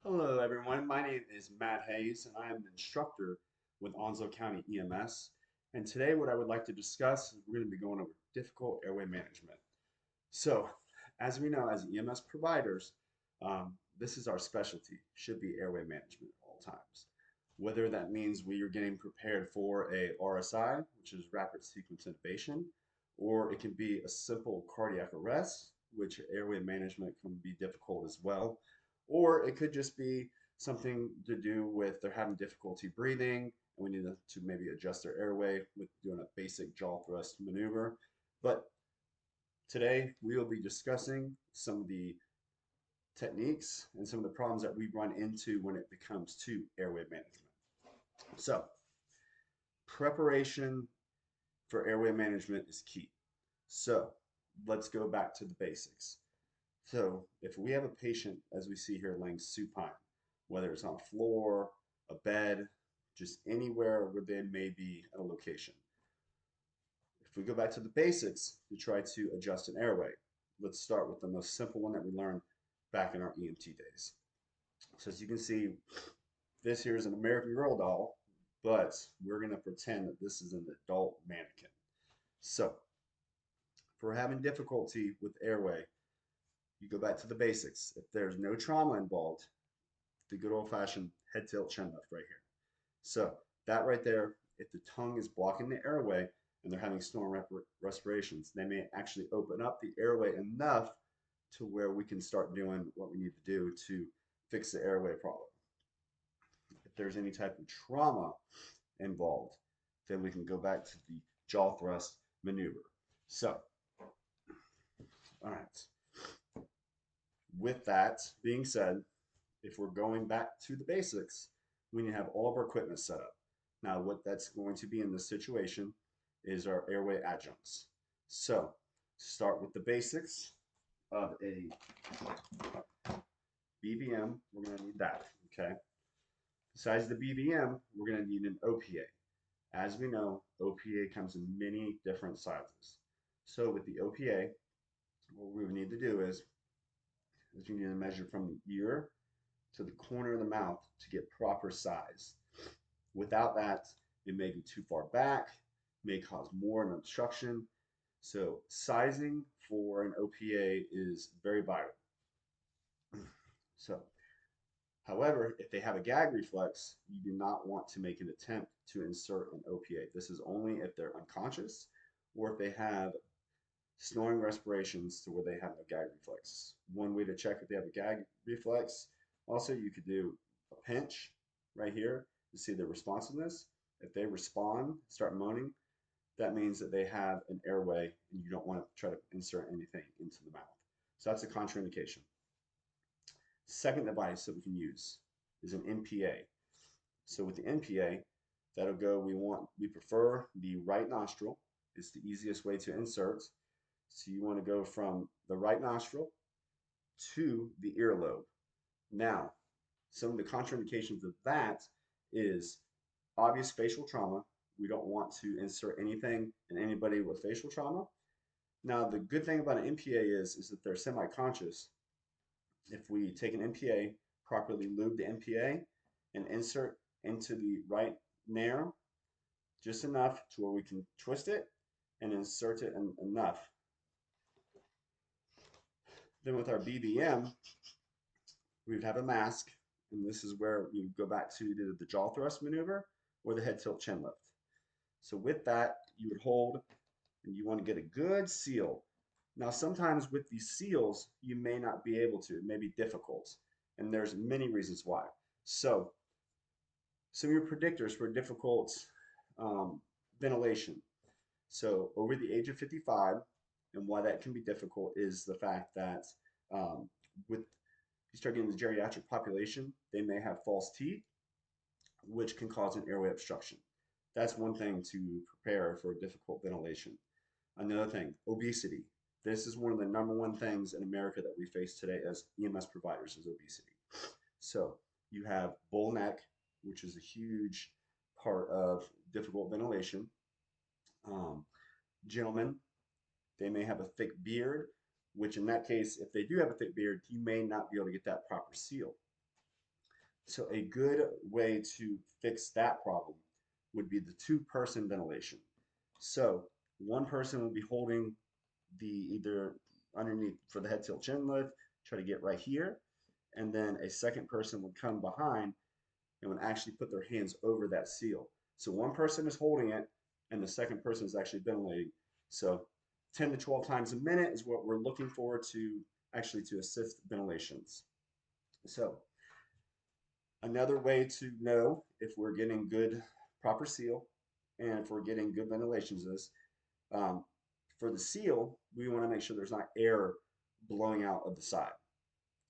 Hello, everyone. My name is Matt Hayes, and I am an instructor with Onslow County EMS. And today, what I would like to discuss is we're going to be going over difficult airway management. So, as we know, as EMS providers, this is our specialty, should be airway management at all times. Whether that means we are getting prepared for a RSI, which is rapid sequence intubation, or it can be a simple cardiac arrest, which airway management can be difficult as well. Or it could just be something to do with they're having difficulty breathing and we need to maybe adjust their airway with doing a basic jaw thrust maneuver. But today we will be discussing some of the techniques and some of the problems that we run into when it becomes to airway management. So, preparation for airway management is key. So, let's go back to the basics. So, if we have a patient, as we see here, laying supine, whether it's on a floor, a bed, just anywhere where they may be at a location. If we go back to the basics to try to adjust an airway, let's start with the most simple one that we learned back in our EMT days. So as you can see, this here is an American Girl doll, but we're going to pretend that this is an adult mannequin. So if we're having difficulty with airway, you go back to the basics. If there's no trauma involved, the good old fashioned head tilt chin lift right here. So that right there, if the tongue is blocking the airway and they're having snoring respirations, they may actually open up the airway enough to where we can start doing what we need to do to fix the airway problem. If there's any type of trauma involved, then we can go back to the jaw thrust maneuver. So, all right. With that being said, if we're going back to the basics, we need to have all of our equipment set up. Now, what that's going to be in this situation is our airway adjuncts. So, start with the basics of a BVM. We're going to need that, okay? Besides the BVM, we're going to need an OPA. As we know, OPA comes in many different sizes. So, with the OPA, what we would need to do is we need to measure from the ear to the corner of the mouth to get proper size. Without that, it may be too far back, may cause more an obstruction. So sizing for an OPA is very vital. So, however, if they have a gag reflex, you do not want to make an attempt to insert an OPA. This is only if they're unconscious or if they have snoring respirations to where they have no gag reflex. One way to check if they have a gag reflex, also you could do a pinch right here to see their responsiveness. If they respond, start moaning, that means that they have an airway and you don't want to try to insert anything into the mouth. So that's a contraindication. Second device that we can use is an NPA. So with the NPA, that'll go, we prefer the right nostril. It's the easiest way to insert. So you want to go from the right nostril to the earlobe. Now, some of the contraindications of that is obvious facial trauma. We don't want to insert anything in anybody with facial trauma. Now, the good thing about an NPA is that they're semi-conscious. If we take an NPA, properly lube the NPA, and insert into the right nair, just enough to where we can twist it and insert it enough. Then with our BBM, we would have a mask, and this is where you go back to either the jaw thrust maneuver or the head tilt chin lift. So with that, you would hold, and you want to get a good seal. Now, sometimes with these seals, you may not be able to. It may be difficult, and there's many reasons why. So some of your predictors for difficult ventilation. So over the age of 55, and why that can be difficult is the fact that with you start getting the geriatric population, they may have false teeth, which can cause an airway obstruction. That's one thing to prepare for difficult ventilation. Another thing, obesity. This is one of the number one things in America that we face today as EMS providers is obesity. So you have bull neck, which is a huge part of difficult ventilation. Um, Gentlemen, they may have a thick beard, which in that case, if they do have a thick beard, you may not be able to get that proper seal. So a good way to fix that problem would be the two-person ventilation. So one person will be holding the either underneath for the head tilt chin lift, try to get right here, and then a second person would come behind and would actually put their hands over that seal. So one person is holding it, and the second person is actually ventilating. So 10 to 12 times a minute is what we're looking for to actually to assist ventilations. So another way to know if we're getting good proper seal and if we're getting good ventilations is um, for the seal, we want to make sure there's not air blowing out of the side.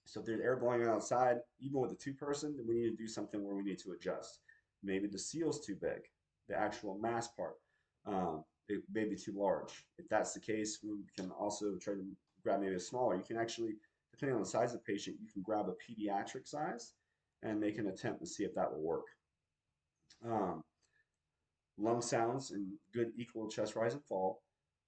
So if there's air blowing out outside, even with a two-person, then we need to do something where we need to adjust. Maybe the seal's too big, the actual mass part. It may be too large. If that's the case, we can also try to grab maybe a smaller. You can actually, depending on the size of the patient, you can grab a pediatric size and make an attempt to see if that will work. Um, Lung sounds and good equal chest rise and fall.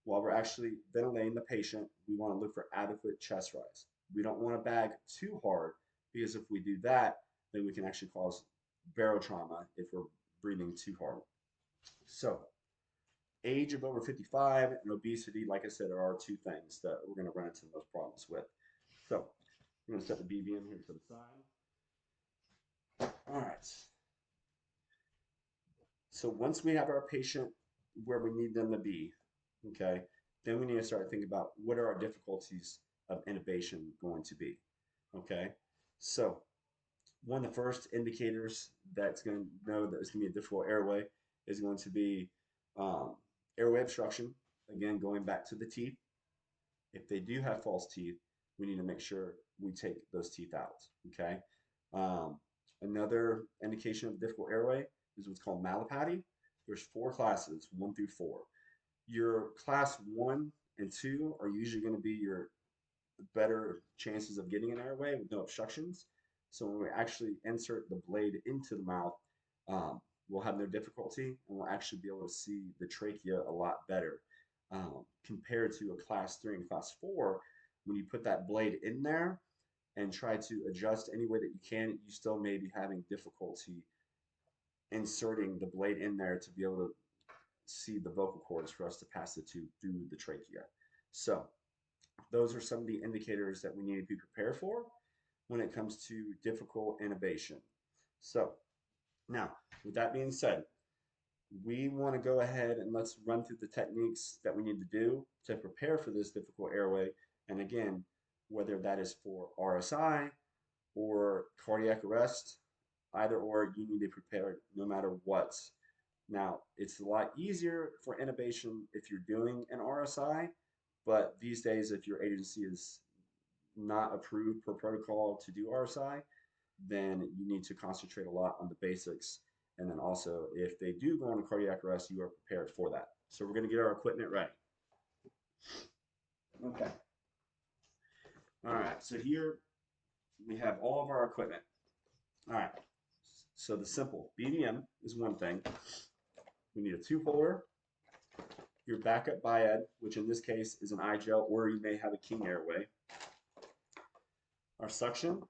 While we're actually ventilating the patient, we want to look for adequate chest rise. We don't want to bag too hard because if we do that, then we can actually cause barotrauma if we're breathing too hard. So, age of over 55 and obesity, like I said, are our two things that we're going to run into the most problems with. So, we're going to set the BVM here to the side. All right. So once we have our patient where we need them to be, okay, then we need to start thinking about what are our difficulties of intubation going to be, okay? So one of the first indicators that's going to know that it's going to be a difficult airway is going to be um, airway obstruction. Again, going back to the teeth. If they do have false teeth, we need to make sure we take those teeth out, okay? Um, Another indication of difficult airway is what's called malapathy. There's four classes, 1 through 4. Your class 1 and 2 are usually going to be your better chances of getting an airway with no obstructions. So when we actually insert the blade into the mouth, we'll have no difficulty and we'll actually be able to see the trachea a lot better compared to a class 3 and class 4. When you put that blade in there and try to adjust any way that you can, you still may be having difficulty inserting the blade in there to be able to see the vocal cords for us to pass the tube through the trachea. So those are some of the indicators that we need to be prepared for when it comes to difficult intubation. So now, with that being said, we want to go ahead and let's run through the techniques that we need to do to prepare for this difficult airway. And again, whether that is for RSI or cardiac arrest, either or, you need to be prepared no matter what. Now, it's a lot easier for intubation if you're doing an RSI, but these days, if your agency is not approved per protocol to do RSI, then you need to concentrate a lot on the basics. And then also, if they do go into cardiac arrest, you are prepared for that. So we're going to get our equipment ready. Okay. All right. So here we have all of our equipment. All right. So the simple BDM is one thing. We need a tube holder, your backup biad, which in this case is an iGel, or you may have a King Airway. Our suction,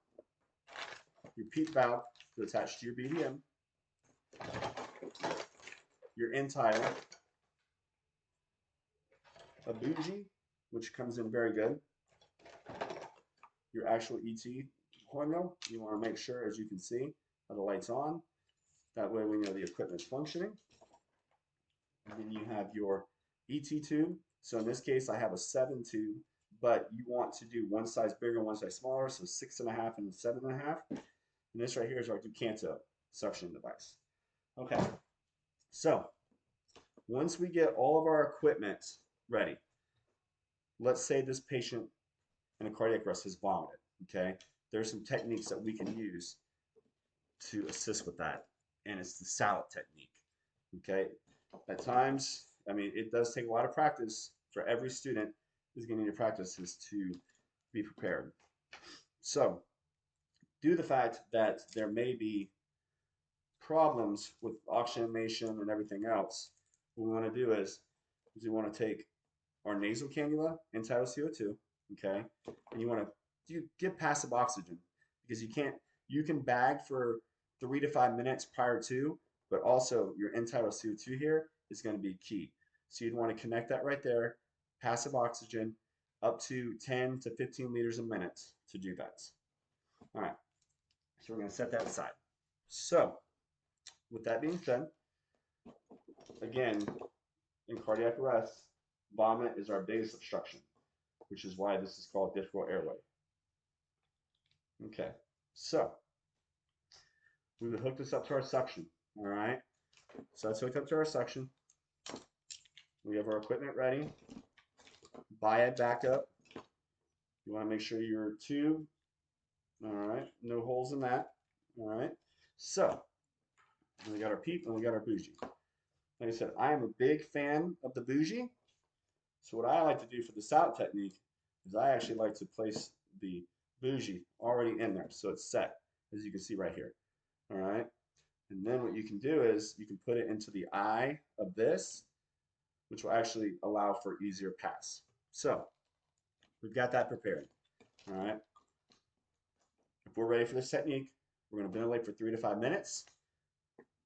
your PEEP valve to attach to your BDM, your end tile, a bougie, which comes in very good, your actual ET coil. You want to make sure, as you can see, that the light's on. That way we know the equipment's functioning. And then you have your ET tube. So in this case, I have a 7 tube, but you want to do one size bigger, one size smaller, so 6.5 and 7.5. And this right here is our Ducanto suction device. Okay, so once we get all of our equipment ready, let's say this patient in a cardiac arrest has vomited, okay? There's some techniques that we can use to assist with that, and it's the salad technique, okay? At times, I mean, it does take a lot of practice for every student is going to need to practice is to be prepared. So, due to the fact that there may be problems with oxygenation and everything else, what we want to do is we want to take our nasal cannula and tidal CO2, okay? And you want to give passive oxygen because you can bag for 3 to 5 minutes prior to, but also your end-tidal CO2 here is going to be key. So you'd want to connect that right there, passive oxygen, up to 10 to 15 liters a minute to do that. All right, so we're going to set that aside. So with that being said, again, in cardiac arrest, vomit is our biggest obstruction, which is why this is called difficult airway. Okay, so we would hook this up to our suction. All right, so that's hooked up to our suction. We have our equipment ready. Biad backup. You want to make sure your tube, all right, no holes in that. All right, so we got our PEEP and we got our bougie. Like I said, I am a big fan of the bougie. So what I like to do for the SOUT technique is I actually like to place the bougie already in there. So it's set, as you can see right here. All right. And then what you can do is you can put it into the eye of this, which will actually allow for easier pass. So we've got that prepared. All right. If we're ready for this technique, we're going to ventilate for 3 to 5 minutes.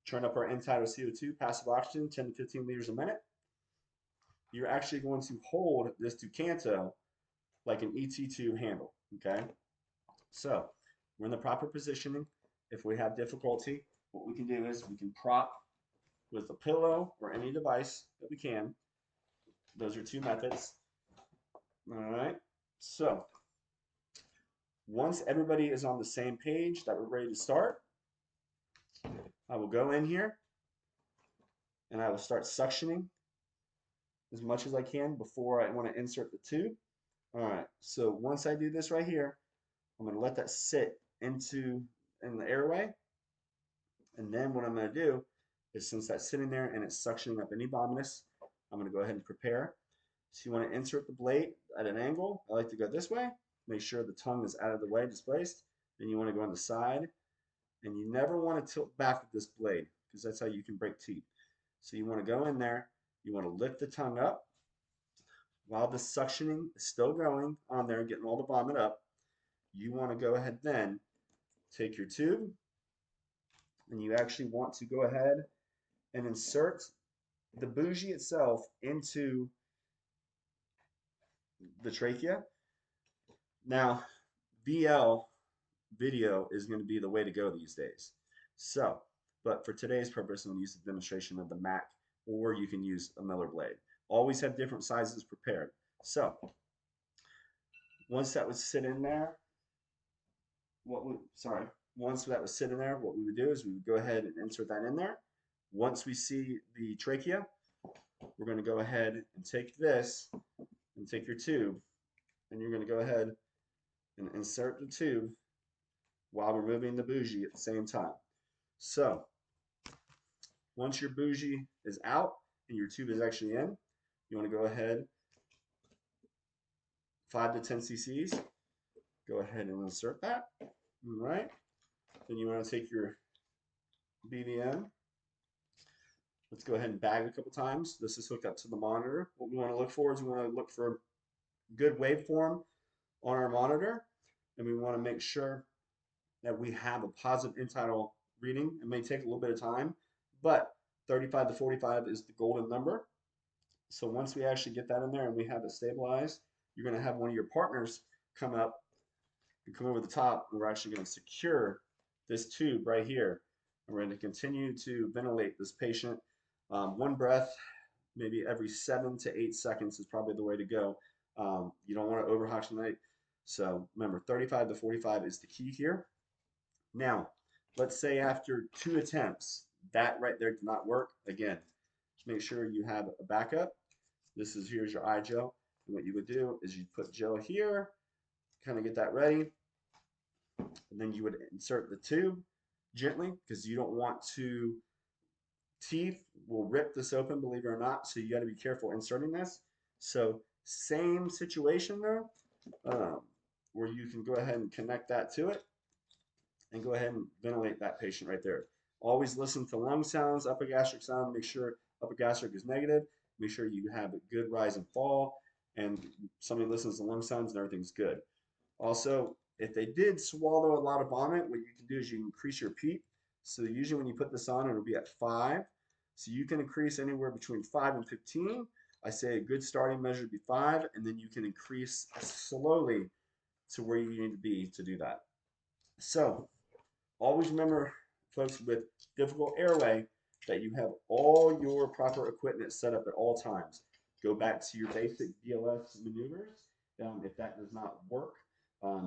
Turn up our end-tidal CO2, passive oxygen, 10 to 15 liters a minute. You're actually going to hold this Ducanto like an ET2 handle, okay? So we're in the proper positioning. If we have difficulty, what we can do is we can prop with a pillow or any device that we can. Those are two methods. All right, so once everybody is on the same page that we're ready to start, I will go in here and I will start suctioning as much as I can before I want to insert the tube. All right, so once I do this right here, I'm going to let that sit in the airway. And then what I'm going to do is, since that's sitting there and it's suctioning up any vomitus, I'm going to go ahead and prepare. So you want to insert the blade at an angle. I like to go this way. Make sure the tongue is out of the way, displaced. Then you want to go on the side. And you never want to tilt back with this blade because that's how you can break teeth. So you want to go in there. You want to lift the tongue up while the suctioning is still going on there, getting all the vomit up. You want to go ahead then, take your tube, and you actually want to go ahead and insert the bougie itself into the trachea. Now, VL video is going to be the way to go these days. So, but for today's purpose, I'm going to use the demonstration of the Mac, or you can use a Miller blade. Always have different sizes prepared. So, once that would sit in there, once that was sitting there, what we would do is we would go ahead and insert that in there. Once we see the trachea, we're going to go ahead and take this and take your tube, and you're going to go ahead and insert the tube while removing the bougie at the same time. So once your bougie is out and your tube is actually in, you want to go ahead 5 to 10 cc's. Go ahead and insert that. All right. Then you want to take your BVM. Let's go ahead and bag a couple times. This is hooked up to the monitor. What we want to look for is we want to look for good waveform on our monitor, and we want to make sure that we have a positive end-tidal reading. It may take a little bit of time, but 35 to 45 is the golden number. So once we actually get that in there and we have it stabilized, you're going to have one of your partners come up and come over the top, and we're actually going to secure this tube right here. And we're going to continue to ventilate this patient. One breath, maybe every 7 to 8 seconds is probably the way to go. You don't want to over-oxygenate. So remember, 35 to 45 is the key here. Now, let's say after 2 attempts, that right there did not work. Again, make sure you have a backup. Here's your eye gel. And what you would do is you put gel here, kind of get that ready. And then you would insert the tube gently, because you don't want to, teeth will rip this open, believe it or not. So you got to be careful inserting this. So same situation though, where you can go ahead and connect that to it and go ahead and ventilate that patient right there. Always listen to lung sounds, upper gastric sound. Make sure upper gastric is negative. Make sure you have a good rise and fall, and somebody listens to lung sounds and everything's good. Also, if they did swallow a lot of vomit, what you can do is you can increase your PEEP. So usually when you put this on, it'll be at 5. So you can increase anywhere between 5 and 15. I say a good starting measure would be 5, and then you can increase slowly to where you need to be to do that. So always remember, folks, with difficult airway, that you have all your proper equipment set up at all times. Go back to your basic BLS maneuvers. If that does not work,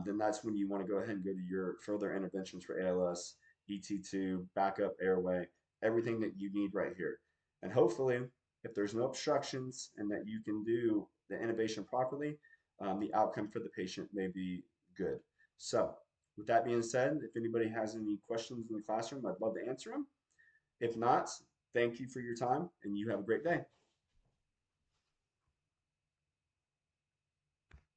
then that's when you want to go ahead and go to your further interventions for ALS, ET2, backup airway, everything that you need right here. And hopefully, if there's no obstructions and that you can do the intubation properly, the outcome for the patient may be good. So, with that being said, if anybody has any questions in the classroom, I'd love to answer them. If not, thank you for your time and you have a great day.